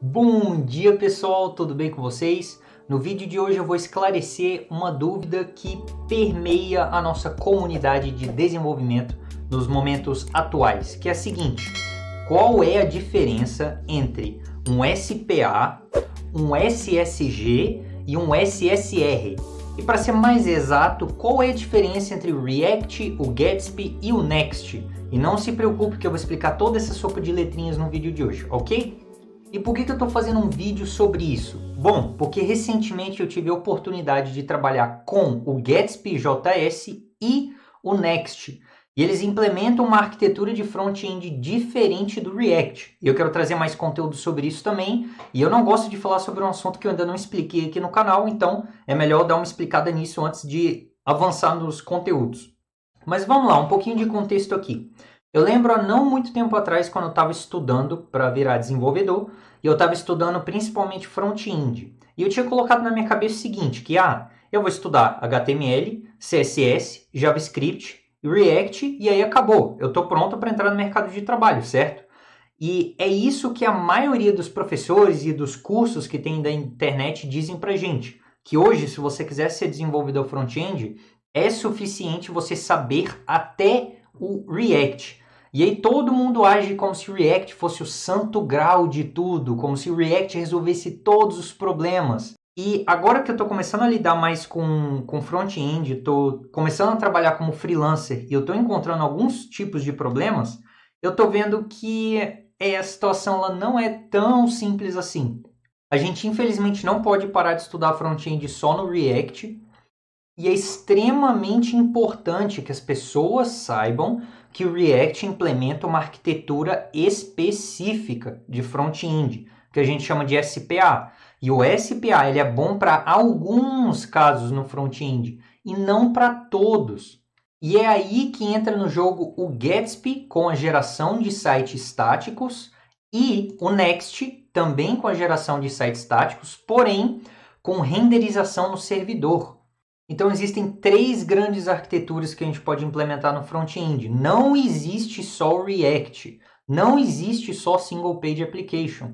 Bom dia pessoal, tudo bem com vocês? No vídeo de hoje eu vou esclarecer uma dúvida que permeia a nossa comunidade de desenvolvimento nos momentos atuais, que é a seguinte: qual é a diferença entre um SPA, um SSG e um SSR? E para ser mais exato, qual é a diferença entre o React, o Gatsby e o Next? E não se preocupe que eu vou explicar toda essa sopa de letrinhas no vídeo de hoje, ok? E por que eu estou fazendo um vídeo sobre isso? Bom, porque recentemente eu tive a oportunidade de trabalhar com o Gatsby JS e o Next. E eles implementam uma arquitetura de front-end diferente do React. E eu quero trazer mais conteúdo sobre isso também. E eu não gosto de falar sobre um assunto que eu ainda não expliquei aqui no canal, então é melhor dar uma explicada nisso antes de avançar nos conteúdos. Mas vamos lá, um pouquinho de contexto aqui. Eu lembro há não muito tempo atrás, quando eu estava estudando para virar desenvolvedor, e eu estava estudando principalmente front-end. E eu tinha colocado na minha cabeça o seguinte, que eu vou estudar HTML, CSS, JavaScript, React, e aí acabou. Eu estou pronto para entrar no mercado de trabalho, certo? E é isso que a maioria dos professores e dos cursos que tem da internet dizem pra gente. Que hoje, se você quiser ser desenvolvedor front-end, é suficiente você saber até o React. E aí todo mundo age como se o React fosse o santo grau de tudo, como se o React resolvesse todos os problemas. E agora que eu estou começando a lidar mais com front-end, estou começando a trabalhar como freelancer e eu estou encontrando alguns tipos de problemas, eu estou vendo que a situação ela não é tão simples assim. A gente infelizmente não pode parar de estudar front-end só no React, e é extremamente importante que as pessoas saibam que o React implementa uma arquitetura específica de front-end, que a gente chama de SPA. E o SPA ele é bom para alguns casos no front-end e não para todos. E é aí que entra no jogo o Gatsby com a geração de sites estáticos e o Next também com a geração de sites estáticos, porém com renderização no servidor. Então existem três grandes arquiteturas que a gente pode implementar no front-end. Não existe só o React, não existe só Single Page Application.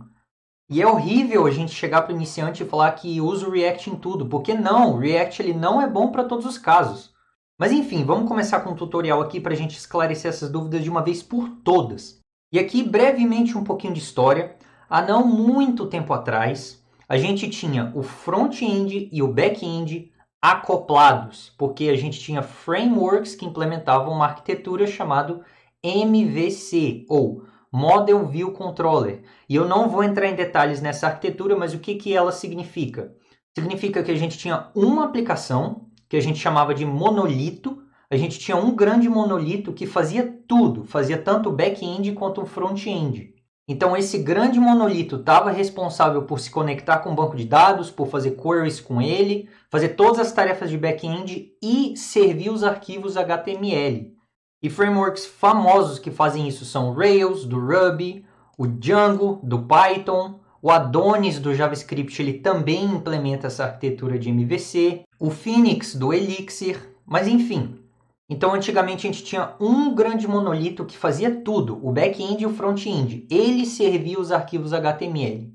E é horrível a gente chegar para o iniciante e falar que usa o React em tudo, porque não, o React ele não é bom para todos os casos. Mas enfim, vamos começar com um tutorial aqui para a gente esclarecer essas dúvidas de uma vez por todas. E aqui brevemente um pouquinho de história. Há não muito tempo atrás, a gente tinha o front-end e o back-end acoplados, porque a gente tinha frameworks que implementavam uma arquitetura chamada MVC, ou Model View Controller. E eu não vou entrar em detalhes nessa arquitetura, mas o que ela significa? Significa que a gente tinha uma aplicação, que a gente chamava de monolito, a gente tinha um grande monolito que fazia tudo, fazia tanto o back-end quanto o front-end. Então esse grande monolito estava responsável por se conectar com o banco de dados, por fazer queries com ele, fazer todas as tarefas de back-end e servir os arquivos HTML. E frameworks famosos que fazem isso são o Rails, do Ruby, o Django, do Python, o Adonis, do JavaScript, ele também implementa essa arquitetura de MVC, o Phoenix, do Elixir, mas enfim. Então, antigamente, a gente tinha um grande monolito que fazia tudo, o back-end e o front-end. Ele servia os arquivos HTML.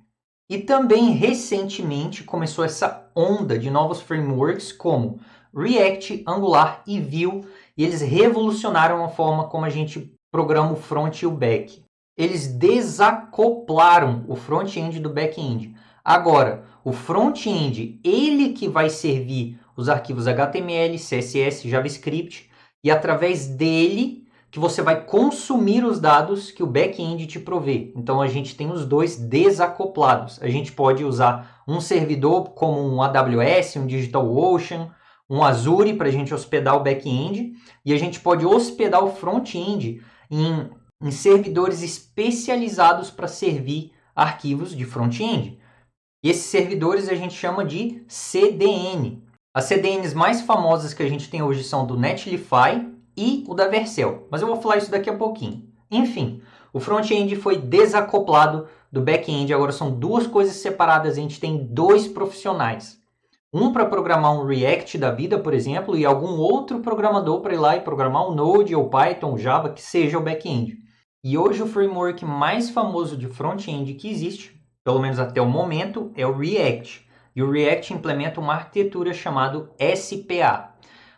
E também, recentemente, começou essa onda de novos frameworks como React, Angular e Vue, e eles revolucionaram a forma como a gente programa o front e o back. Eles desacoplaram o front-end do back-end. Agora, o front-end, ele que vai servir os arquivos HTML, CSS, JavaScript, e através dele que você vai consumir os dados que o back-end te provê. Então a gente tem os dois desacoplados. A gente pode usar um servidor como um AWS, um DigitalOcean, um Azure para a gente hospedar o back-end, e a gente pode hospedar o front-end em servidores especializados para servir arquivos de front-end. E esses servidores a gente chama de CDN. As CDNs mais famosas que a gente tem hoje são do Netlify e o da Vercel, mas eu vou falar isso daqui a pouquinho. Enfim, o front-end foi desacoplado do back-end, agora são duas coisas separadas, a gente tem dois profissionais. Um para programar um React da vida, por exemplo, e algum outro programador para ir lá e programar um Node ou Python, Java, que seja o back-end. E hoje o framework mais famoso de front-end que existe pelo menos até o momento, é o React. E o React implementa uma arquitetura chamada SPA.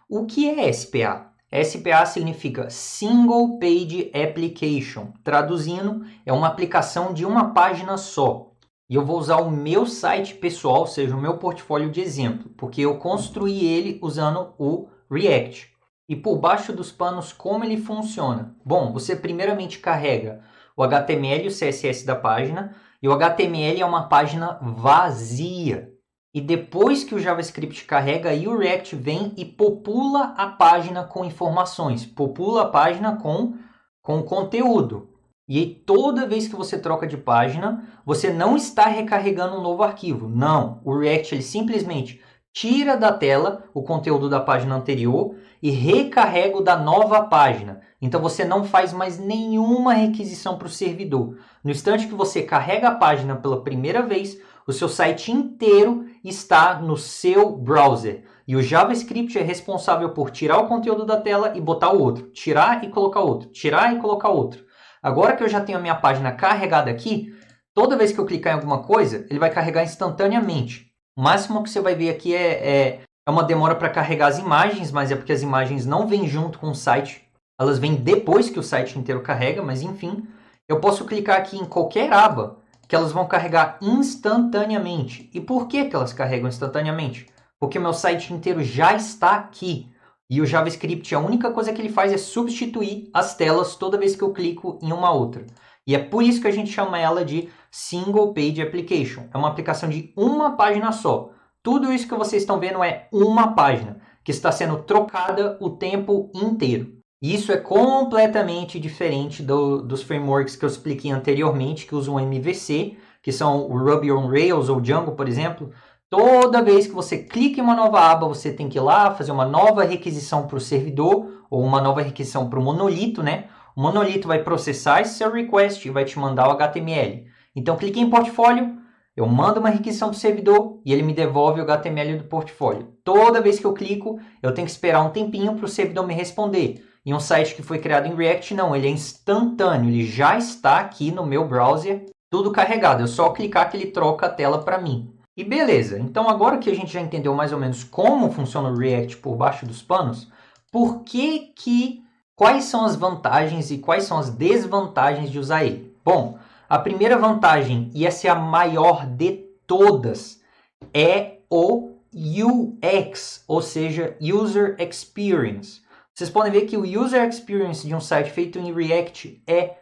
O que é SPA? SPA significa Single Page Application. Traduzindo, é uma aplicação de uma página só. E eu vou usar o meu site pessoal, ou seja, o meu portfólio de exemplo, porque eu construí ele usando o React. E por baixo dos panos, como ele funciona? Bom, você primeiramente carrega o HTML e o CSS da página, e o HTML é uma página vazia. E depois que o JavaScript carrega, aí o React vem e popula a página com informações, popula a página com conteúdo. E aí, toda vez que você troca de página, você não está recarregando um novo arquivo. Não, o React ele simplesmente tira da tela o conteúdo da página anterior e recarrega o da nova página. Então você não faz mais nenhuma requisição para o servidor. No instante que você carrega a página pela primeira vez, o seu site inteiro está no seu browser. E o JavaScript é responsável por tirar o conteúdo da tela e botar o outro. Tirar e colocar outro. Tirar e colocar outro. Agora que eu já tenho a minha página carregada aqui, toda vez que eu clicar em alguma coisa, ele vai carregar instantaneamente. O máximo que você vai ver aqui é uma demora para carregar as imagens, mas é porque as imagens não vêm junto com o site. Elas vêm depois que o site inteiro carrega, mas enfim. Eu posso clicar aqui em qualquer aba que elas vão carregar instantaneamente. E por que elas carregam instantaneamente? Porque o meu site inteiro já está aqui. E o JavaScript, a única coisa que ele faz é substituir as telas toda vez que eu clico em uma outra. E é por isso que a gente chama ela de Single Page Application. É uma aplicação de uma página só. Tudo isso que vocês estão vendo é uma página, que está sendo trocada o tempo inteiro. E isso é completamente diferente dos frameworks que eu expliquei anteriormente, que usam MVC, que são o Ruby on Rails ou Django, por exemplo. Toda vez que você clica em uma nova aba, você tem que ir lá fazer uma nova requisição para o servidor, ou uma nova requisição para o monolito, né? O monolito vai processar esse seu request e vai te mandar o HTML. Então, cliquei em portfólio, eu mando uma requisição para o servidor e ele me devolve o HTML do portfólio. Toda vez que eu clico, eu tenho que esperar um tempinho para o servidor me responder. Em um site que foi criado em React, não, ele é instantâneo, ele já está aqui no meu browser, tudo carregado. É só clicar que ele troca a tela para mim. E beleza, então agora que a gente já entendeu mais ou menos como funciona o React por baixo dos panos, quais são as vantagens e quais são as desvantagens de usar ele? Bom, a primeira vantagem, e essa é a maior de todas, é o UX, ou seja, User Experience. Vocês podem ver que o User Experience de um site feito em React é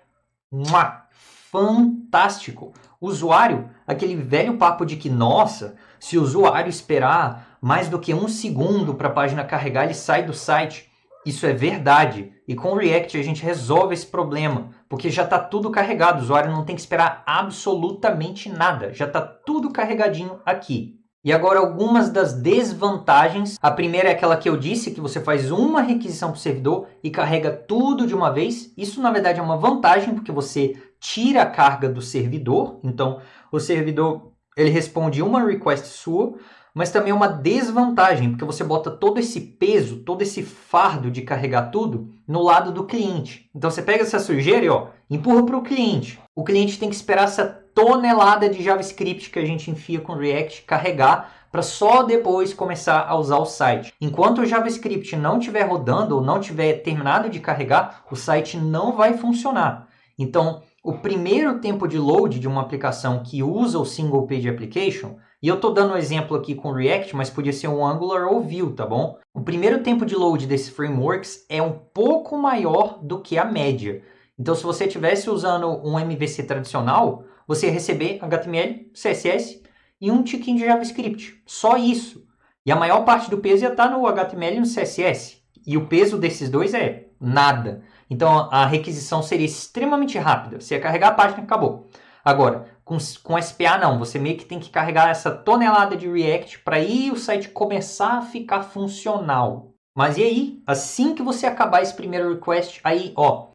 fantástico. O usuário, aquele velho papo de que, nossa, se o usuário esperar mais do que 1 segundo para a página carregar, ele sai do site. Isso é verdade. E com o React a gente resolve esse problema, porque já está tudo carregado. O usuário não tem que esperar absolutamente nada. Já está tudo carregadinho aqui. E agora algumas das desvantagens. A primeira é aquela que eu disse, que você faz uma requisição para o servidor e carrega tudo de uma vez. Isso, na verdade, é uma vantagem, porque você tira a carga do servidor. Então, o servidor ele responde uma request sua, mas também é uma desvantagem, porque você bota todo esse peso, todo esse fardo de carregar tudo no lado do cliente. Então, você pega essa sujeira e empurra para o cliente. O cliente tem que esperar essa tonelada de JavaScript que a gente enfia com React carregar para só depois começar a usar o site. Enquanto o JavaScript não estiver rodando ou não tiver terminado de carregar, o site não vai funcionar. Então, o primeiro tempo de load de uma aplicação que usa o Single Page Application, e eu estou dando um exemplo aqui com React, mas podia ser um Angular ou Vue, tá bom? O primeiro tempo de load desses frameworks é um pouco maior do que a média. Então, se você estivesse usando um MVC tradicional, você ia receber HTML, CSS e um tiquinho de JavaScript. Só isso. E a maior parte do peso ia estar no HTML e no CSS. E o peso desses dois é nada. Então, a requisição seria extremamente rápida. Você ia carregar a página e acabou. Agora, com SPA não. Você meio que tem que carregar essa tonelada de React para aí o site começar a ficar funcional. Mas e aí? Assim que você acabar esse primeiro request, aí,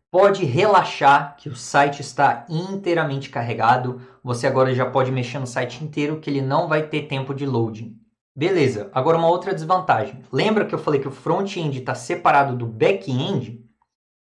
pode relaxar que o site está inteiramente carregado. Você agora já pode mexer no site inteiro que ele não vai ter tempo de loading. Beleza, agora uma outra desvantagem. Lembra que eu falei que o front-end está separado do back-end?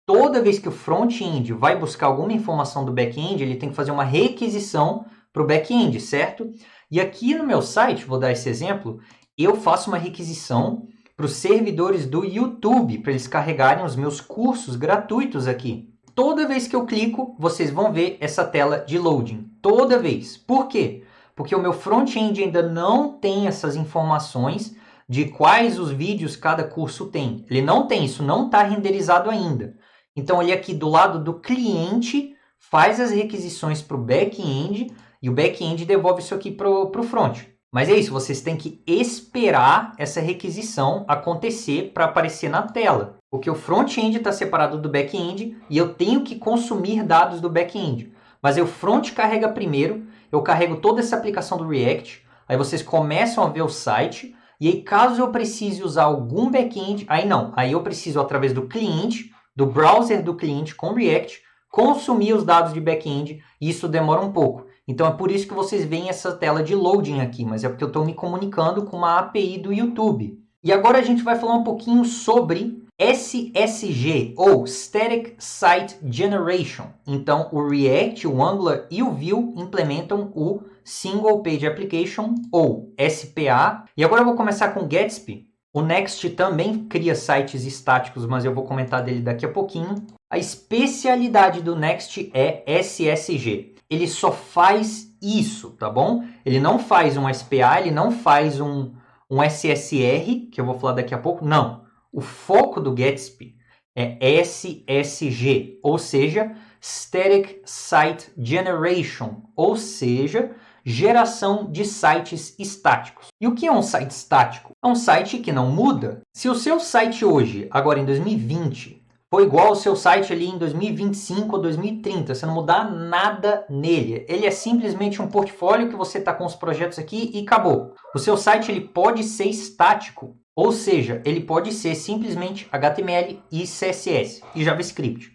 Toda vez que o front-end vai buscar alguma informação do back-end, ele tem que fazer uma requisição para o back-end, certo? E aqui no meu site, vou dar esse exemplo, eu faço uma requisição para os servidores do YouTube, para eles carregarem os meus cursos gratuitos aqui. Toda vez que eu clico, vocês vão ver essa tela de loading. Toda vez. Por quê? Porque o meu front-end ainda não tem essas informações de quais os vídeos cada curso tem. Ele não tem, isso não está renderizado ainda. Então, ele aqui do lado do cliente faz as requisições para o back-end e o back-end devolve isso aqui para o front. Mas é isso, vocês têm que esperar essa requisição acontecer para aparecer na tela. Porque o front-end está separado do back-end e eu tenho que consumir dados do back-end. Mas aí o front carrega primeiro, eu carrego toda essa aplicação do React, aí vocês começam a ver o site, e aí caso eu precise usar algum back-end, aí não, aí eu preciso através do cliente, do browser do cliente com React, consumir os dados de back-end, e isso demora um pouco. Então é por isso que vocês veem essa tela de loading aqui, mas é porque eu estou me comunicando com uma API do YouTube. E agora a gente vai falar um pouquinho sobre SSG, ou Static Site Generation. Então o React, o Angular e o Vue implementam o Single Page Application, ou SPA. E agora eu vou começar com o Gatsby. O Next também cria sites estáticos, mas eu vou comentar dele daqui a pouquinho. A especialidade do Next é SSG. Ele só faz isso, tá bom? Ele não faz um SPA, ele não faz um SSR, que eu vou falar daqui a pouco. Não. O foco do Gatsby é SSG, ou seja, Static Site Generation, ou seja, geração de sites estáticos. E o que é um site estático? É um site que não muda. Se o seu site hoje, agora em 2020, for igual ao seu site ali em 2025 ou 2030, você não mudar nada nele. Ele é simplesmente um portfólio que você está com os projetos aqui e acabou. O seu site ele pode ser estático, ou seja, ele pode ser simplesmente HTML e CSS e JavaScript.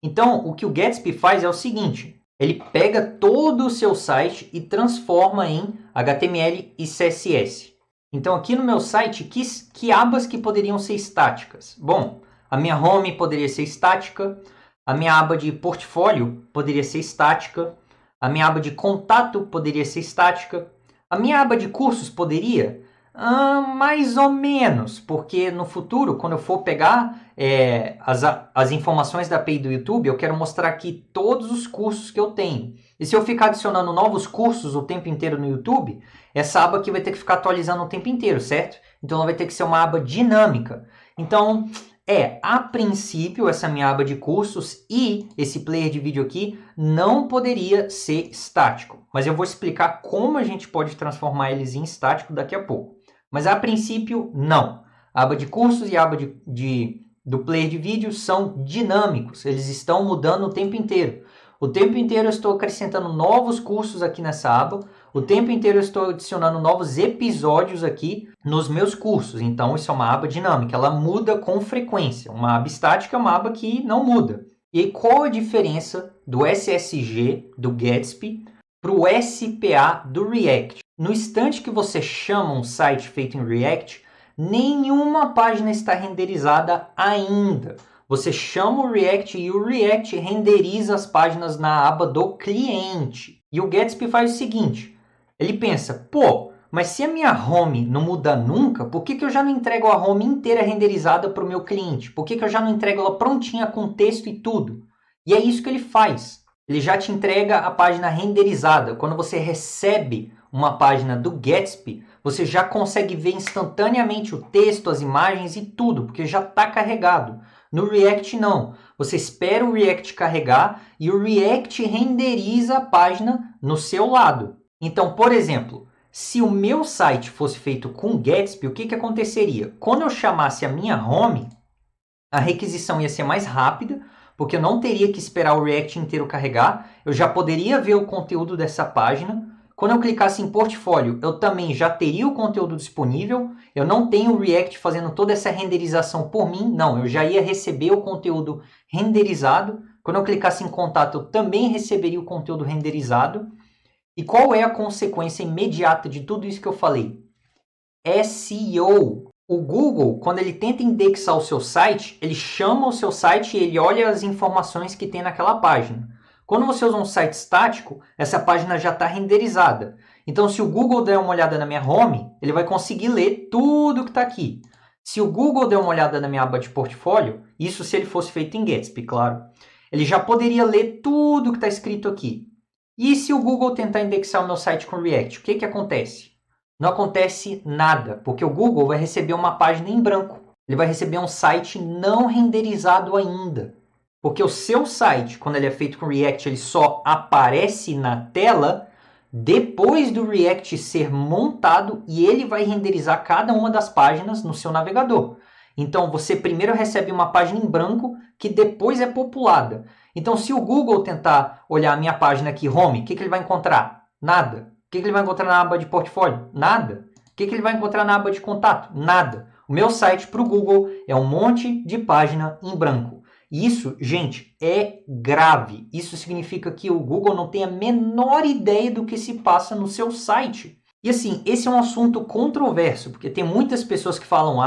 Então, o que o Gatsby faz é o seguinte, ele pega todo o seu site e transforma em HTML e CSS. Então, aqui no meu site, que abas que poderiam ser estáticas? Bom, a minha home poderia ser estática, a minha aba de portfólio poderia ser estática, a minha aba de contato poderia ser estática, a minha aba de cursos poderia? Mais ou menos, porque no futuro, quando eu for pegar as informações da API do YouTube, eu quero mostrar aqui todos os cursos que eu tenho. E se eu ficar adicionando novos cursos o tempo inteiro no YouTube, essa aba aqui vai ter que ficar atualizando o tempo inteiro, certo? Então ela vai ter que ser uma aba dinâmica. Então, a princípio, essa minha aba de cursos e esse player de vídeo aqui não poderia ser estático. Mas eu vou explicar como a gente pode transformar eles em estático daqui a pouco. Mas a princípio, não. A aba de cursos e a aba do player de vídeo são dinâmicos. Eles estão mudando o tempo inteiro. O tempo inteiro eu estou acrescentando novos cursos aqui nessa aba. O tempo inteiro eu estou adicionando novos episódios aqui nos meus cursos. Então, isso é uma aba dinâmica. Ela muda com frequência. Uma aba estática é uma aba que não muda. E aí, qual a diferença do SSG, do Gatsby, para o SPA do React? No instante que você chama um site feito em React, nenhuma página está renderizada ainda. Você chama o React e o React renderiza as páginas na aba do cliente. E o Gatsby faz o seguinte, ele pensa, mas se a minha home não muda nunca, por que eu já não entrego a home inteira renderizada para o meu cliente? Por que eu já não entrego ela prontinha com texto e tudo? E é isso que ele faz. Ele já te entrega a página renderizada. Quando você recebe uma página do Gatsby, você já consegue ver instantaneamente o texto, as imagens e tudo, porque já está carregado. No React não. Você espera o React carregar e o React renderiza a página no seu lado. Então, por exemplo, se o meu site fosse feito com Gatsby, o que aconteceria? Quando eu chamasse a minha home, a requisição ia ser mais rápida, porque eu não teria que esperar o React inteiro carregar, eu já poderia ver o conteúdo dessa página. Quando eu clicasse em portfólio, eu também já teria o conteúdo disponível. Eu não tenho o React fazendo toda essa renderização por mim. Não, eu já ia receber o conteúdo renderizado. Quando eu clicasse em contato, eu também receberia o conteúdo renderizado. E qual é a consequência imediata de tudo isso que eu falei? SEO. O Google, quando ele tenta indexar o seu site, ele chama o seu site e ele olha as informações que tem naquela página. Quando você usa um site estático, essa página já está renderizada. Então, se o Google der uma olhada na minha home, ele vai conseguir ler tudo que está aqui. Se o Google der uma olhada na minha aba de portfólio, isso se ele fosse feito em Gatsby, claro, ele já poderia ler tudo que está escrito aqui. E se o Google tentar indexar o meu site com React, o que acontece? Não acontece nada, porque o Google vai receber uma página em branco. Ele vai receber um site não renderizado ainda. Porque o seu site, quando ele é feito com React, ele só aparece na tela depois do React ser montado e ele vai renderizar cada uma das páginas no seu navegador. Então, você primeiro recebe uma página em branco que depois é populada. Então, se o Google tentar olhar a minha página aqui, Home, o que ele vai encontrar? Nada. O que ele vai encontrar na aba de portfólio? Nada. O que ele vai encontrar na aba de contato? Nada. O meu site para o Google é um monte de página em branco. Isso, gente, é grave. Isso significa que o Google não tem a menor ideia do que se passa no seu site. E assim, esse é um assunto controverso, porque tem muitas pessoas que falam,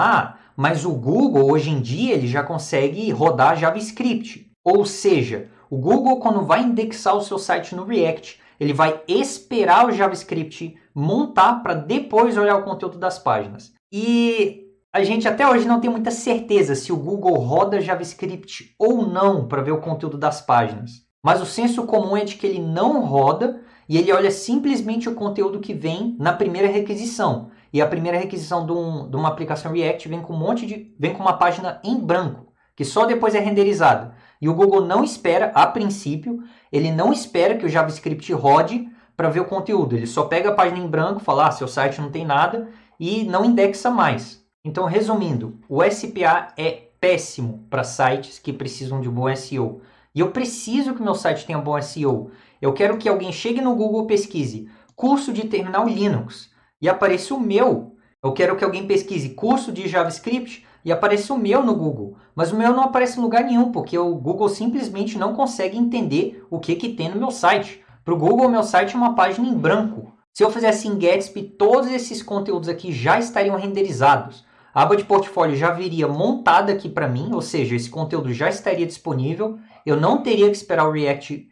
mas o Google hoje em dia ele já consegue rodar JavaScript. Ou seja, o Google quando vai indexar o seu site no React, ele vai esperar o JavaScript montar para depois olhar o conteúdo das páginas. E a gente até hoje não tem muita certeza se o Google roda JavaScript ou não para ver o conteúdo das páginas. Mas o senso comum é de que ele não roda e ele olha simplesmente o conteúdo que vem na primeira requisição. E a primeira requisição de uma aplicação React vem com uma página em branco, que só depois é renderizada. E o Google não espera, a princípio, ele não espera que o JavaScript rode para ver o conteúdo. Ele só pega a página em branco, fala, seu site não tem nada e não indexa mais. Então, resumindo, o SPA é péssimo para sites que precisam de bom SEO. E eu preciso que meu site tenha bom SEO. Eu quero que alguém chegue no Google e pesquise curso de terminal Linux e apareça o meu. Eu quero que alguém pesquise curso de JavaScript e apareça o meu no Google. Mas o meu não aparece em lugar nenhum, porque o Google simplesmente não consegue entender o que tem no meu site. Para o Google, meu site é uma página em branco. Se eu fizesse em Gatsby, todos esses conteúdos aqui já estariam renderizados. A aba de portfólio já viria montada aqui para mim, ou seja, esse conteúdo já estaria disponível. Eu não teria que esperar o React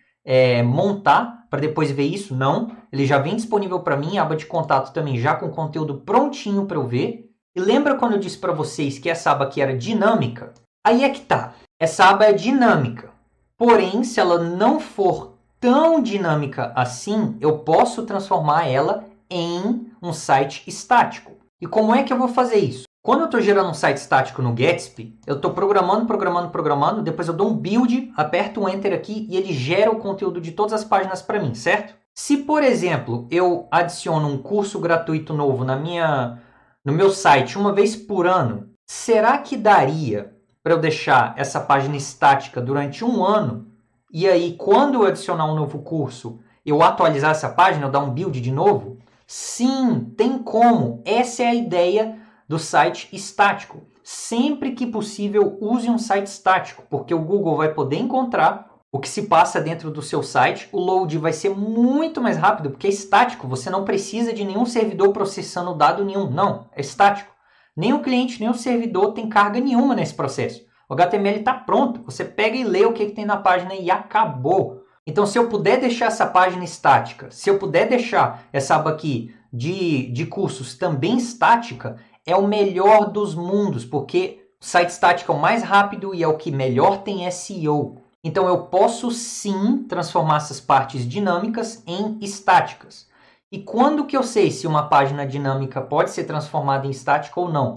montar para depois ver isso, não. Ele já vem disponível para mim, a aba de contato também já com conteúdo prontinho para eu ver. E lembra quando eu disse para vocês que essa aba aqui era dinâmica? Aí é que tá, essa aba é dinâmica. Porém, se ela não for tão dinâmica assim, eu posso transformar ela em um site estático. E como é que eu vou fazer isso? Quando eu estou gerando um site estático no Gatsby, eu estou programando, depois eu dou um build, aperto o Enter aqui e ele gera o conteúdo de todas as páginas para mim, certo? Se, por exemplo, eu adiciono um curso gratuito novo no meu site uma vez por ano, será que daria para eu deixar essa página estática durante um ano? E aí, quando eu adicionar um novo curso, eu atualizar essa página, eu dar um build de novo? Sim, tem como. Essa é a ideia do site estático. Sempre que possível, use um site estático, porque o Google vai poder encontrar o que se passa dentro do seu site. O load vai ser muito mais rápido, porque é estático. Você não precisa de nenhum servidor processando dado nenhum. Não, é estático. Nem o cliente, nem o servidor tem carga nenhuma nesse processo. O HTML está pronto. Você pega e lê o que tem na página e acabou. Então, se eu puder deixar essa página estática, se eu puder deixar essa aba aqui de cursos também estática, é o melhor dos mundos, porque o site estático é o mais rápido e é o que melhor tem SEO. Então eu posso sim transformar essas partes dinâmicas em estáticas. E quando que eu sei se uma página dinâmica pode ser transformada em estática ou não?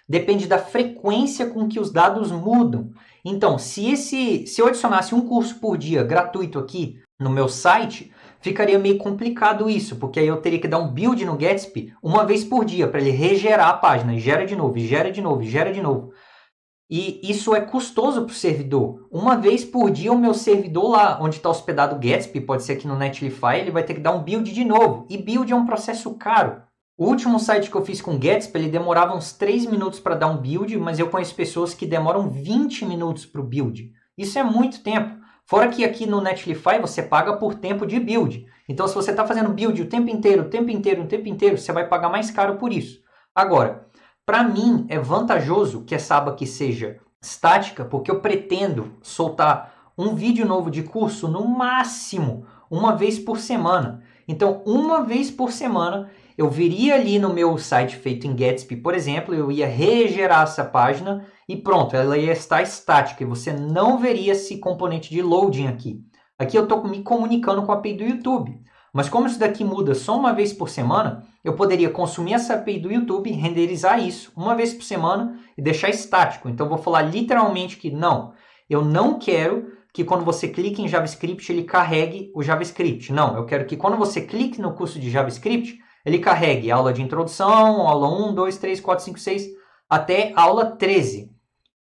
Depende da frequência com que os dados mudam. Então, se eu adicionasse um curso por dia gratuito aqui no meu site, ficaria meio complicado isso, porque aí eu teria que dar um build no Gatsby uma vez por dia para ele regerar a página, e gera de novo, e gera de novo, e gera de novo. E isso é custoso para o servidor. Uma vez por dia o meu servidor lá onde está hospedado o Gatsby, pode ser aqui no Netlify, ele vai ter que dar um build de novo. E build é um processo caro. O último site que eu fiz com Gatsby, ele demorava uns 3 minutos para dar um build, mas eu conheço pessoas que demoram 20 minutos para o build. Isso é muito tempo. Fora que aqui no Netlify você paga por tempo de build. Então, se você está fazendo build o tempo inteiro, você vai pagar mais caro por isso. Agora, para mim é vantajoso que essa aba aqui seja estática, porque eu pretendo soltar um vídeo novo de curso no máximo uma vez por semana. Então, uma vez por semana, eu viria ali no meu site feito em Gatsby, por exemplo, eu ia regerar essa página e pronto, ela ia estar estática e você não veria esse componente de loading aqui. Aqui eu estou me comunicando com a API do YouTube. Mas como isso daqui muda só uma vez por semana, eu poderia consumir essa API do YouTube, renderizar isso uma vez por semana e deixar estático. Então eu vou falar literalmente que não, eu não quero que quando você clique em JavaScript ele carregue o JavaScript. Não, eu quero que quando você clique no curso de JavaScript, ele carregue a aula de introdução, aula 1, 2, 3, 4, 5, 6, até a aula 13.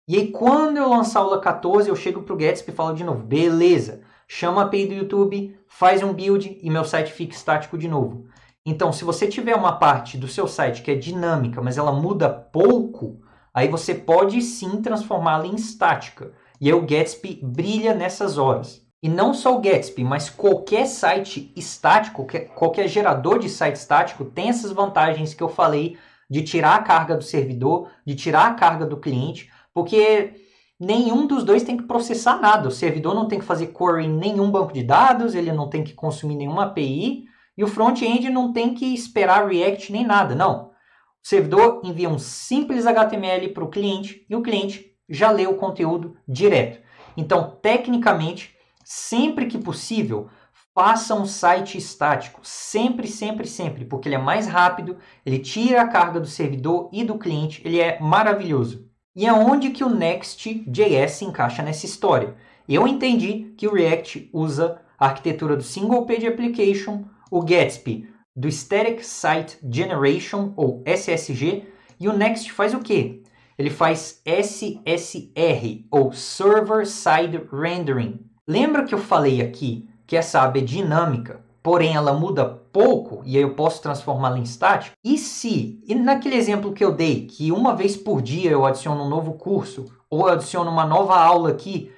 E aí quando eu lançar a aula 14, eu chego para o Gatsby e falo de novo, beleza, chama a API do YouTube, faz um build e meu site fica estático de novo. Então, se você tiver uma parte do seu site que é dinâmica, mas ela muda pouco, aí você pode sim transformá-la em estática. E aí o Gatsby brilha nessas horas. E não só o Gatsby, mas qualquer site estático, qualquer gerador de site estático tem essas vantagens que eu falei de tirar a carga do servidor, de tirar a carga do cliente, porque nenhum dos dois tem que processar nada. O servidor não tem que fazer query em nenhum banco de dados, ele não tem que consumir nenhuma API, e o front-end não tem que esperar React nem nada, não. O servidor envia um simples HTML para o cliente e o cliente já lê o conteúdo direto. Então, tecnicamente, sempre que possível, faça um site estático. Sempre, sempre, sempre, porque ele é mais rápido, ele tira a carga do servidor e do cliente, ele é maravilhoso. E é onde que o Next.js se encaixa nessa história. Eu entendi que o React usa a arquitetura do Single Page Application, o Gatsby do Static Site Generation, ou SSG, e o Next faz o quê? Ele faz SSR, ou Server Side Rendering. Lembra que eu falei aqui que essa aba é dinâmica, porém ela muda pouco, e aí eu posso transformá-la em estático? E naquele exemplo que eu dei, que uma vez por dia eu adiciono um novo curso, ou eu adiciono uma nova aula aqui,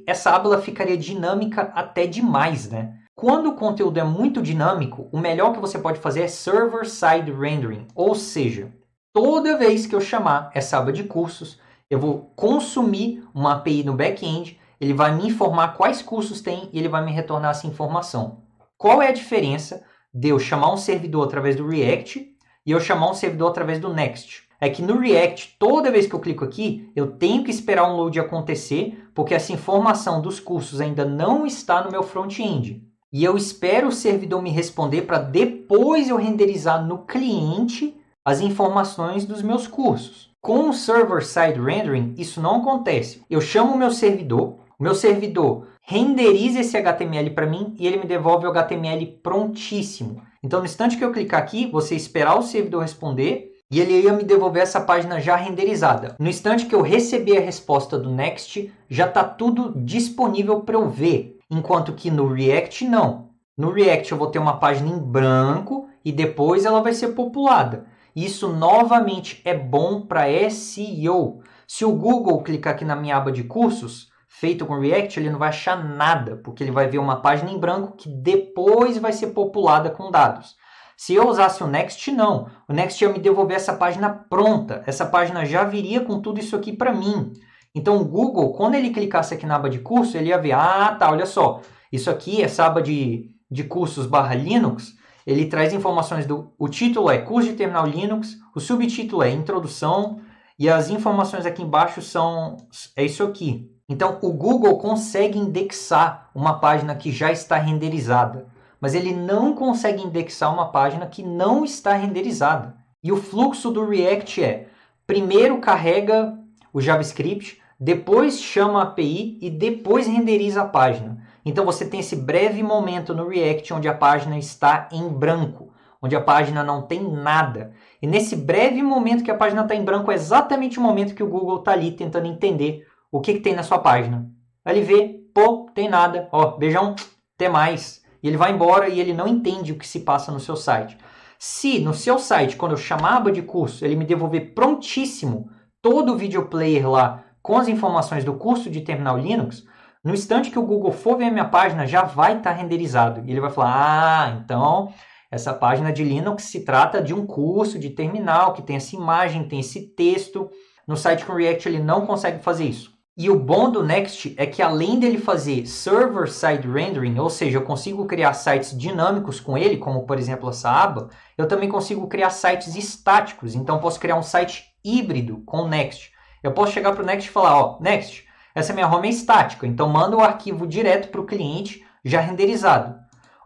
essa aba ela ficaria dinâmica até demais, né? Quando o conteúdo é muito dinâmico, o melhor que você pode fazer é Server Side Rendering, ou seja, toda vez que eu chamar essa aba de cursos, eu vou consumir uma API no back-end, ele vai me informar quais cursos tem e ele vai me retornar essa informação. Qual é a diferença de eu chamar um servidor através do React e eu chamar um servidor através do Next? É que no React, toda vez que eu clico aqui, eu tenho que esperar um load acontecer, porque essa informação dos cursos ainda não está no meu front-end. E eu espero o servidor me responder para depois eu renderizar no cliente as informações dos meus cursos. Com o Server-Side Rendering, isso não acontece. Eu chamo o meu servidor renderiza esse HTML para mim e ele me devolve o HTML prontíssimo. Então, no instante que eu clicar aqui, você esperar o servidor responder e ele ia me devolver essa página já renderizada. No instante que eu receber a resposta do Next, já está tudo disponível para eu ver. Enquanto que no React, não. No React eu vou ter uma página em branco e depois ela vai ser populada. Isso novamente é bom para SEO. Se o Google clicar aqui na minha aba de cursos, feito com React, ele não vai achar nada, porque ele vai ver uma página em branco que depois vai ser populada com dados. Se eu usasse o Next, não. O Next ia me devolver essa página pronta. Essa página já viria com tudo isso aqui para mim. Então o Google, quando ele clicasse aqui na aba de curso, ele ia ver, tá, olha só, isso aqui, essa aba de cursos /Linux, ele traz informações o título é curso de terminal Linux, o subtítulo é introdução, e as informações aqui embaixo é isso aqui. Então o Google consegue indexar uma página que já está renderizada, mas ele não consegue indexar uma página que não está renderizada. E o fluxo do React é, primeiro carrega o JavaScript, depois chama a API e depois renderiza a página. Então você tem esse breve momento no React onde a página está em branco, onde a página não tem nada. E nesse breve momento que a página está em branco é exatamente o momento que o Google está ali tentando entender o que tem na sua página. Aí ele vê, pô, tem nada, ó, beijão, tem mais. E ele vai embora e ele não entende o que se passa no seu site. Se no seu site, quando eu chamar a aba de curso, ele me devolver prontíssimo todo o video player lá com as informações do curso de terminal Linux, no instante que o Google for ver a minha página, já vai estar renderizado. E ele vai falar, então essa página de Linux se trata de um curso de terminal que tem essa imagem, tem esse texto. No site com React ele não consegue fazer isso. E o bom do Next é que além dele fazer server-side rendering, ou seja, eu consigo criar sites dinâmicos com ele, como por exemplo essa aba, eu também consigo criar sites estáticos. Então eu posso criar um site híbrido com o Next. Eu posso chegar para o Next e falar, ó, Next, essa minha home é estática, então manda o arquivo direto para o cliente já renderizado.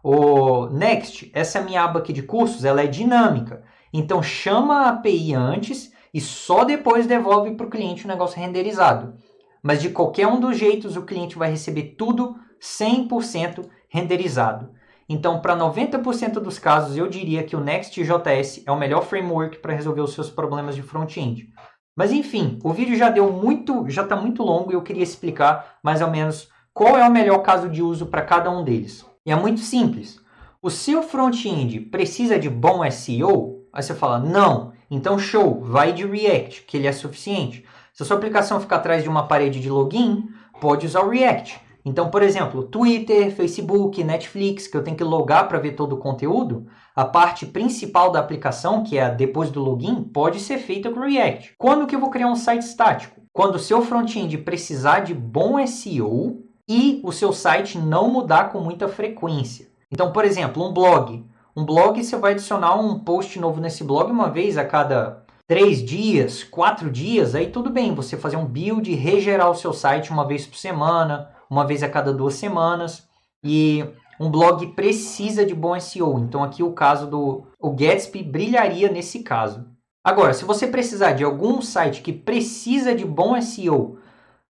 O Next, essa minha aba aqui de cursos, ela é dinâmica. Então chama a API antes e só depois devolve para o cliente o negócio renderizado. Mas de qualquer um dos jeitos o cliente vai receber tudo 100% renderizado. Então, para 90% dos casos, eu diria que o Next.js é o melhor framework para resolver os seus problemas de front-end. Mas enfim, o vídeo já está muito longo e eu queria explicar mais ou menos qual é o melhor caso de uso para cada um deles. E é muito simples. O seu front-end precisa de bom SEO? Aí você fala, não. Então show, vai de React, que ele é suficiente. Se a sua aplicação ficar atrás de uma parede de login, pode usar o React. Então, por exemplo, Twitter, Facebook, Netflix, que eu tenho que logar para ver todo o conteúdo, a parte principal da aplicação, que é depois do login, pode ser feita com React. Quando que eu vou criar um site estático? Quando o seu front-end precisar de bom SEO e o seu site não mudar com muita frequência. Então, por exemplo, um blog. Um blog, você vai adicionar um post novo nesse blog uma vez a cada 3 dias, 4 dias, aí tudo bem, você fazer um build e regerar o seu site uma vez por semana, uma vez a cada 2 semanas. E um blog precisa de bom SEO, então aqui o caso do Gatsby brilharia nesse caso. Agora, se você precisar de algum site que precisa de bom SEO,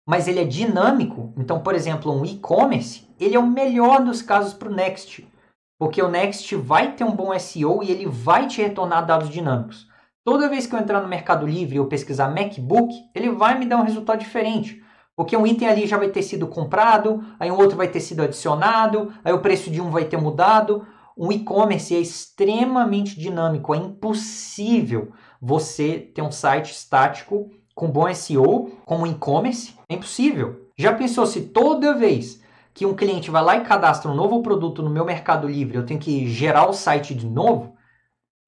mas ele é dinâmico, então, por exemplo, um e-commerce, ele é o melhor dos casos para o Next, porque o Next vai ter um bom SEO e ele vai te retornar dados dinâmicos. Toda vez que eu entrar no Mercado Livre e eu pesquisar MacBook, ele vai me dar um resultado diferente. Porque um item ali já vai ter sido comprado, aí um outro vai ter sido adicionado, aí o preço de um vai ter mudado. Um e-commerce é extremamente dinâmico, é impossível você ter um site estático com bom SEO como um e-commerce. É impossível. Já pensou se toda vez que um cliente vai lá e cadastra um novo produto no meu Mercado Livre, eu tenho que gerar o site de novo?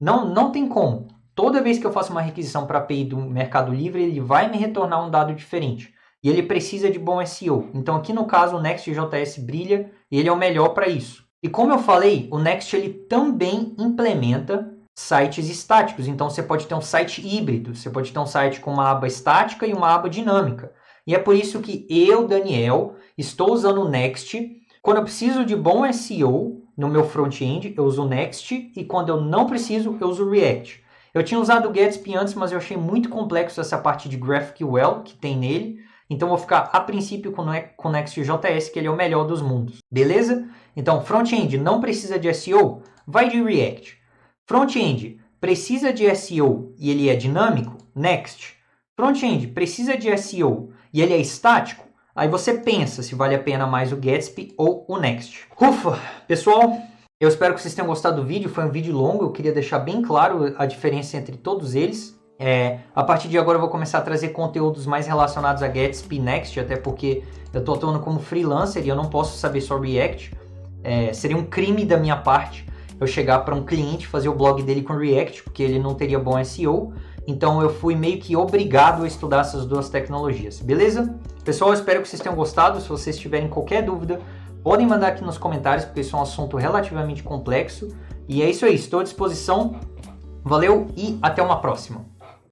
Não tem como. Toda vez que eu faço uma requisição para a API do Mercado Livre, ele vai me retornar um dado diferente. E ele precisa de bom SEO. Então aqui no caso o Next.js brilha e ele é o melhor para isso. E como eu falei, o Next ele também implementa sites estáticos. Então você pode ter um site híbrido. Você pode ter um site com uma aba estática e uma aba dinâmica. E é por isso que eu, Daniel, estou usando o Next. Quando eu preciso de bom SEO no meu front-end, eu uso o Next. E quando eu não preciso, eu uso o React. Eu tinha usado o Gatsby antes, mas eu achei muito complexo essa parte de GraphQL que tem nele. Então, vou ficar a princípio com o Next.js, que ele é o melhor dos mundos. Beleza? Então, front-end não precisa de SEO? Vai de React. Front-end precisa de SEO e ele é dinâmico? Next. Front-end precisa de SEO e ele é estático? Aí você pensa se vale a pena mais o Gatsby ou o Next. Ufa! Pessoal, eu espero que vocês tenham gostado do vídeo. Foi um vídeo longo, eu queria deixar bem claro a diferença entre todos eles. A partir de agora eu vou começar a trazer conteúdos mais relacionados a Gatsby e Next, até porque eu estou atuando como freelancer e eu não posso saber só React. Seria um crime da minha parte eu chegar para um cliente fazer o blog dele com React, porque ele não teria bom SEO. Então eu fui meio que obrigado a estudar essas duas tecnologias, beleza? Pessoal, eu espero que vocês tenham gostado. Se vocês tiverem qualquer dúvida, podem mandar aqui nos comentários, porque isso é um assunto relativamente complexo. E é isso aí, estou à disposição. Valeu e até uma próxima!